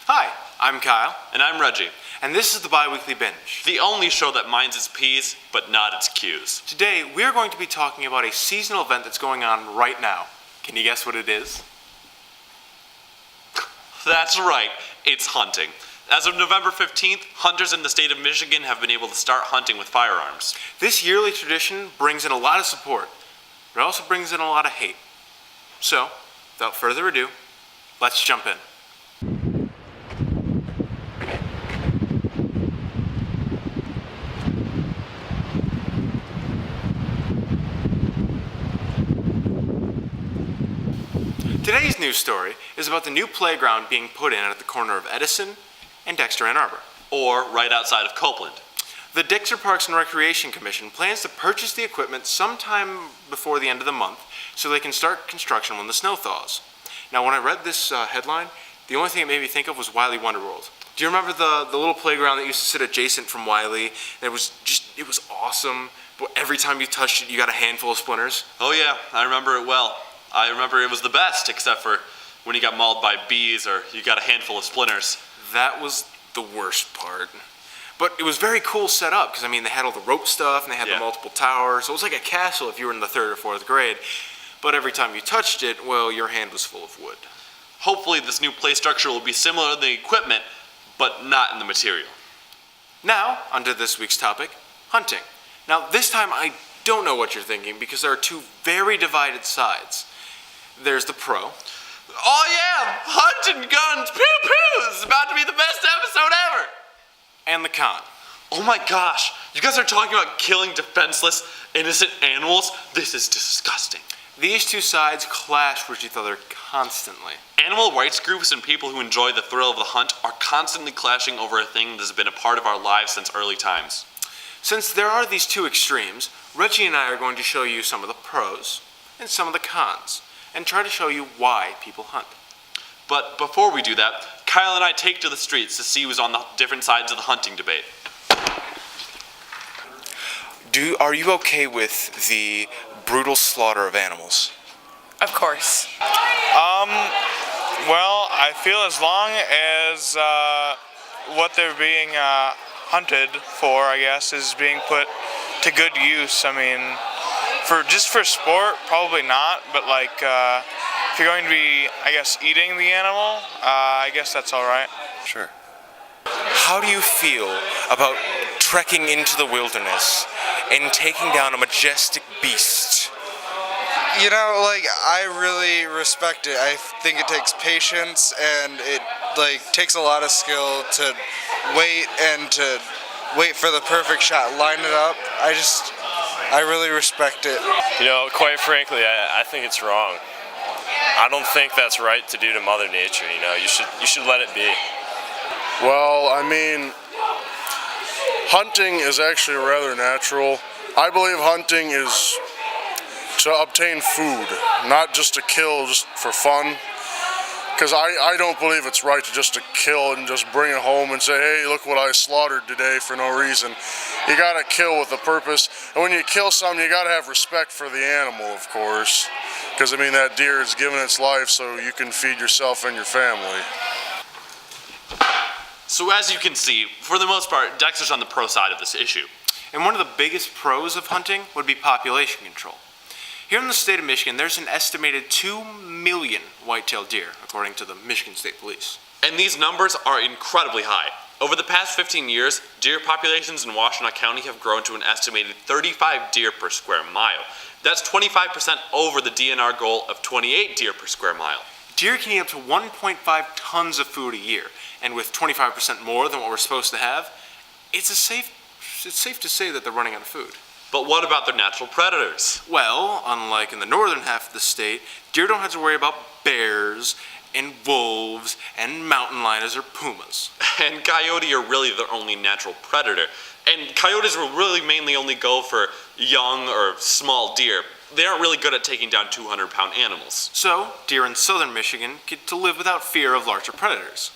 Hi, I'm Kyle. And I'm Reggie. And this is the Biweekly Binge. The only show that minds its P's, but not its Q's. Today, we're going to be talking about a seasonal event that's going on right now. Can you guess what it is? That's right, it's hunting. As of November 15th, hunters in the state of Michigan have been able to start hunting with firearms. This yearly tradition brings in a lot of support, but it also brings in a lot of hate. So, without further ado, let's jump in. Today's news story is about the new playground being put in at the corner of Edison and Dexter, Ann Arbor. Or right outside of Copeland. The Dexter Parks and Recreation Commission plans to purchase the equipment sometime before the end of the month so they can start construction when the snow thaws. Now, when I read this headline, the only thing it made me think of was Wiley Wonder World. Do you remember the little playground that used to sit adjacent from Wiley? It was awesome, but every time you touched it, you got a handful of splinters. Oh yeah, I remember it well. I remember it was the best, except for when you got mauled by bees or you got a handful of splinters. That was the worst part. But it was very cool set up, because they had all the rope stuff and they had the multiple towers. So it was like a castle if you were in the 3rd or 4th grade. But every time you touched it, well, your hand was full of wood. Hopefully this new play structure will be similar in the equipment, but not in the material. Now, onto this week's topic, hunting. Now, this time I don't know what you're thinking, because there are two very divided sides. There's the pro. Oh yeah, hunting guns, pew-pew, this is about to be the best episode ever. And the con. Oh my gosh, you guys are talking about killing defenseless, innocent animals? This is disgusting. These two sides clash with each other constantly. Animal rights groups and people who enjoy the thrill of the hunt are constantly clashing over a thing that has been a part of our lives since early times. Since there are these two extremes, Reggie and I are going to show you some of the pros and some of the cons, and try to show you why people hunt. But before we do that, Kyle and I take to the streets to see who's on the different sides of the hunting debate. Are you okay with the brutal slaughter of animals? Of course. Well, I feel as long as what they're being hunted for, I guess, is being put to good use. For sport, probably not, but if you're going to be, eating the animal, I guess that's all right. Sure. How do you feel about trekking into the wilderness and taking down a majestic beast? I really respect it. I think it takes patience and it takes a lot of skill to wait for the perfect shot, line it up. I really respect it. Quite frankly, I think it's wrong. I don't think that's right to do to Mother Nature. You should let it be. Well, hunting is actually rather natural. I believe hunting is to obtain food, not just to kill just for fun. Because I don't believe it's right to kill and just bring it home and say, hey, look what I slaughtered today for no reason. You gotta kill with a purpose. And when you kill something, you gotta have respect for the animal, of course. Because that deer is giving its life so you can feed yourself and your family. So as you can see, for the most part, Dexter's on the pro side of this issue. And one of the biggest pros of hunting would be population control. Here in the state of Michigan, there's an estimated 2 million white-tailed deer, according to the Michigan State Police. And these numbers are incredibly high. Over the past 15 years, deer populations in Washtenaw County have grown to an estimated 35 deer per square mile. That's 25% over the DNR goal of 28 deer per square mile. Deer can eat up to 1.5 tons of food a year, and with 25% more than what we're supposed to have, it's safe to say that they're running out of food. But what about their natural predators? Well, unlike in the northern half of the state, deer don't have to worry about bears and wolves and mountain lions or pumas. And coyote are really their only natural predator. And coyotes will really mainly only go for young or small deer. They aren't really good at taking down 200-pound animals. So, deer in southern Michigan get to live without fear of larger predators.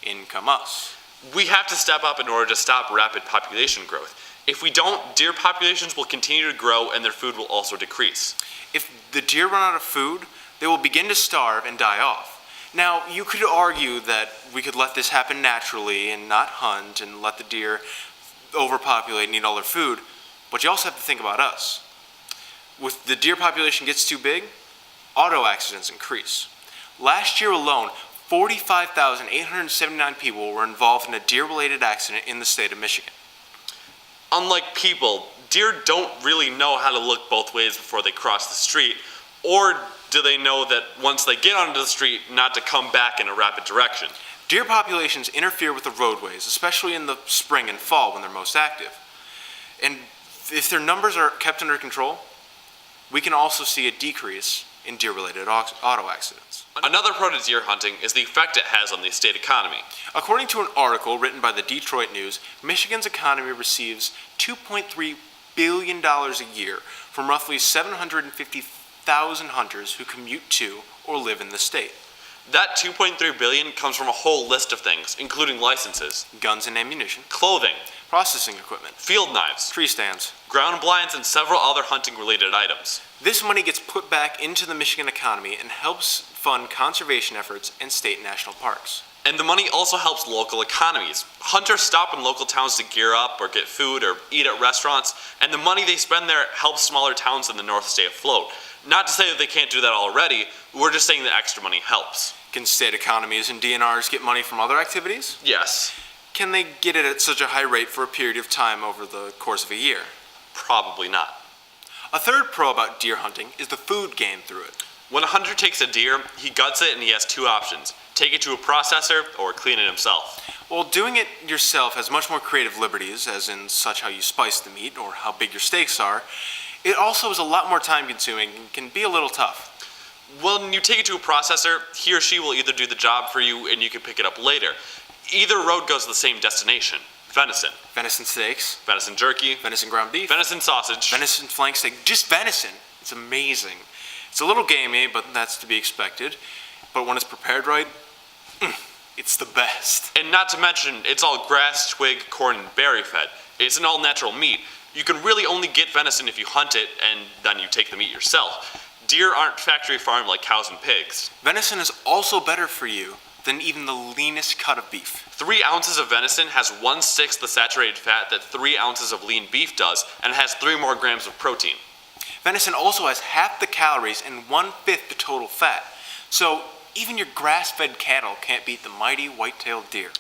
In come us. We have to step up in order to stop rapid population growth. If we don't, deer populations will continue to grow and their food will also decrease. If the deer run out of food, they will begin to starve and die off. Now, you could argue that we could let this happen naturally and not hunt and let the deer overpopulate and eat all their food, but you also have to think about us. With the deer population gets too big, auto accidents increase. Last year alone, 45,879 people were involved in a deer-related accident in the state of Michigan. Unlike people, deer don't really know how to look both ways before they cross the street, or do they know that once they get onto the street, not to come back in a rapid direction? Deer populations interfere with the roadways, especially in the spring and fall when they're most active. And if their numbers are kept under control, we can also see a decrease in deer-related auto accidents. Another pro to deer hunting is the effect it has on the state economy. According to an article written by the Detroit News, Michigan's economy receives $2.3 billion a year from roughly 750,000 hunters who commute to or live in the state. That $2.3 billion comes from a whole list of things, including licenses, Guns and ammunition, clothing, processing equipment, field knives, tree stands. ground blinds, and several other hunting-related items. This money gets put back into the Michigan economy and helps fund conservation efforts in state and national parks. And the money also helps local economies. Hunters stop in local towns to gear up or get food or eat at restaurants, and the money they spend there helps smaller towns in the north stay afloat. Not to say that they can't do that already, we're just saying that extra money helps. Can state economies and DNRs get money from other activities? Yes, Can they get it at such a high rate for a period of time over the course of a year? probably not. A third pro about deer hunting is the food gained through it. When a hunter takes a deer, he guts it and he has two options. Take it to a processor or clean it himself. Well, doing it yourself has much more creative liberties, as in such how you spice the meat or how big your steaks are. It also is a lot more time consuming and can be a little tough. When you take it to a processor, he or she will either do the job for you and you can pick it up later. Either road goes to the same destination. Venison, Venison steaks, venison jerky, venison ground beef, venison sausage, venison flank steak, just venison. It's amazing. It's a little gamey, but that's to be expected. But when it's prepared right, it's the best. and not to mention, it's all grass, twig, corn, and berry fed. It's an all-natural meat. You can really only get venison if you hunt it and then you take the meat yourself. Deer aren't factory farmed like cows and pigs. Venison is also better for you than even the leanest cut of beef. 3 ounces of venison has 1/6 the saturated fat that 3 ounces of lean beef does, and it has 3 more grams of protein. Venison also has half the calories and 1/5 the total fat. So even your grass-fed cattle can't beat the mighty white-tailed deer.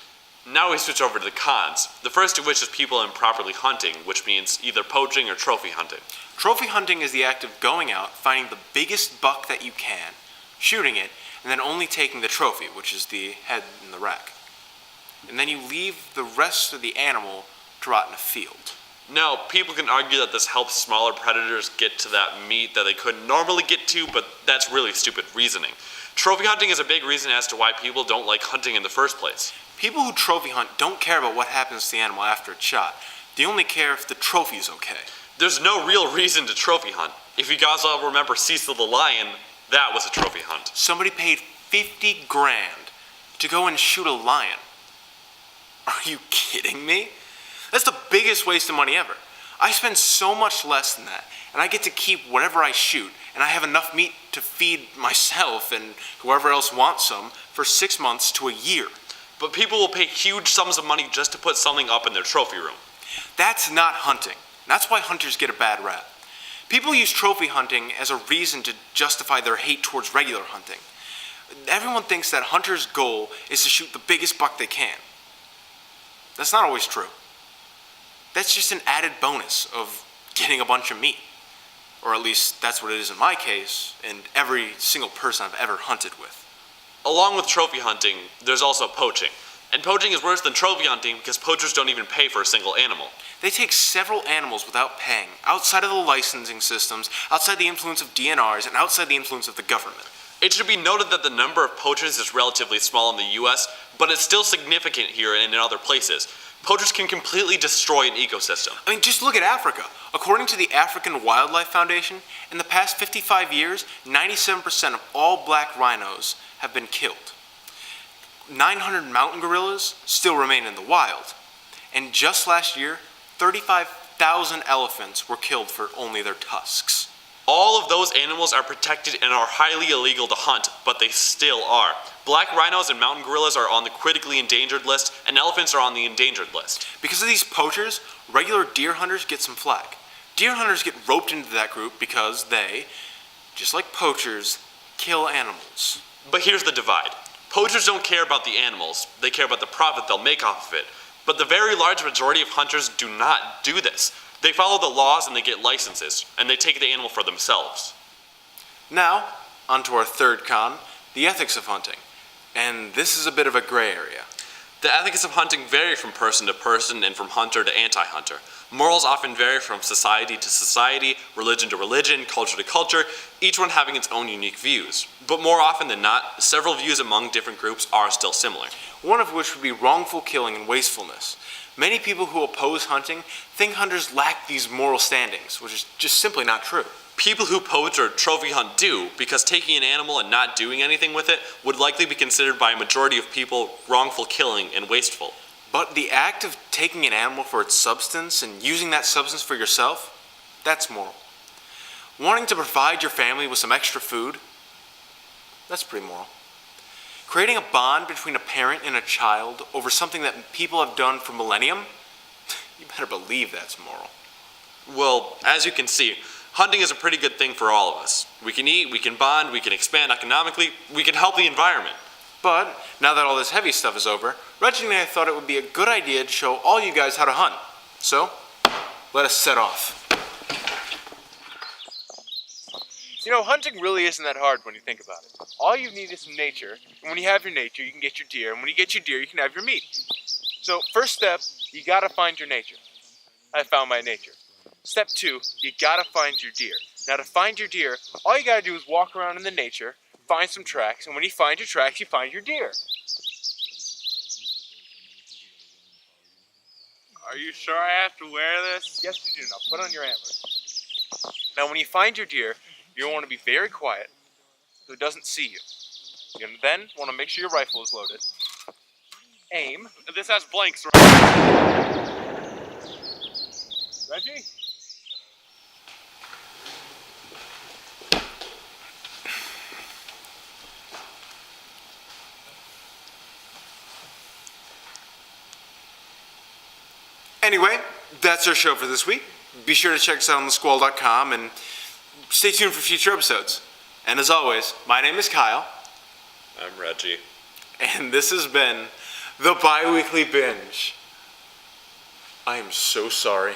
Now we switch over to the cons, the first of which is people improperly hunting, which means either poaching or trophy hunting. Trophy hunting is the act of going out, finding the biggest buck that you can, shooting it, and then only taking the trophy, which is the head and the rack. And then you leave the rest of the animal to rot in a field. Now, people can argue that this helps smaller predators get to that meat that they couldn't normally get to, but that's really stupid reasoning. Trophy hunting is a big reason as to why people don't like hunting in the first place. People who trophy hunt don't care about what happens to the animal after it's shot. They only care if the trophy's okay. There's no real reason to trophy hunt. If you guys all remember Cecil the Lion, that was a trophy hunt. Somebody paid 50 grand to go and shoot a lion. Are you kidding me? That's the biggest waste of money ever. I spend so much less than that, and I get to keep whatever I shoot, and I have enough meat to feed myself and whoever else wants some for 6 months to a year. But people will pay huge sums of money just to put something up in their trophy room. That's not hunting. That's why hunters get a bad rap. People use trophy hunting as a reason to justify their hate towards regular hunting. Everyone thinks that hunters' goal is to shoot the biggest buck they can. That's not always true. That's just an added bonus of getting a bunch of meat. Or at least that's what it is in my case, and every single person I've ever hunted with. Along with trophy hunting, there's also poaching. And poaching is worse than trophy hunting because poachers don't even pay for a single animal. They take several animals without paying, outside of the licensing systems, outside the influence of DNRs, and outside the influence of the government. It should be noted that the number of poachers is relatively small in the US, but it's still significant here and in other places. Poachers can completely destroy an ecosystem. I mean, just look at Africa. According to the African Wildlife Foundation, in the past 55 years, 97% of all black rhinos have been killed. 900 mountain gorillas still remain in the wild. And just last year, 35,000 elephants were killed for only their tusks. All of those animals are protected and are highly illegal to hunt, but they still are. Black rhinos and mountain gorillas are on the critically endangered list, and elephants are on the endangered list. Because of these poachers, regular deer hunters get some flack. Deer hunters get roped into that group because they, just like poachers, kill animals. But here's the divide. Poachers don't care about the animals, they care about the profit they'll make off of it. But the very large majority of hunters do not do this. They follow the laws and they get licenses, and they take the animal for themselves. Now, on to our third con, the ethics of hunting. And this is a bit of a gray area. The ethics of hunting vary from person to person and from hunter to anti-hunter. Morals often vary from society to society, religion to religion, culture to culture, each one having its own unique views. But more often than not, several views among different groups are still similar. One of which would be wrongful killing and wastefulness. Many people who oppose hunting think hunters lack these moral standings, which is just simply not true. People who poach or trophy hunt do, because taking an animal and not doing anything with it would likely be considered by a majority of people wrongful killing and wasteful. But the act of taking an animal for its substance and using that substance for yourself, that's moral. Wanting to provide your family with some extra food, that's pretty moral. Creating a bond between a parent and a child over something that people have done for millennium, you better believe that's moral. Well, as you can see, hunting is a pretty good thing for all of us. We can eat, we can bond, we can expand economically, we can help the environment. But now that all this heavy stuff is over, Reggie and I thought it would be a good idea to show all you guys how to hunt. So, let us set off. You know, hunting really isn't that hard when you think about it. All you need is some nature, and when you have your nature, you can get your deer, and when you get your deer, you can have your meat. So, first step, you gotta find your nature. I found my nature. Step 2, you gotta find your deer. Now, to find your deer, all you gotta do is walk around in the nature, find some tracks, and when you find your tracks, you find your deer. Are you sure I have to wear this? Yes, you do. Now, put on your antlers. Now, when you find your deer, you'll want to be very quiet so it doesn't see you. You're gonna then want to make sure your rifle is loaded. Aim. This has blanks, right? Reggie? Anyway, that's our show for this week. Be sure to check us out on thesquall.com and stay tuned for future episodes. And as always, my name is Kyle. I'm Reggie. And this has been the Biweekly Binge. I am so sorry.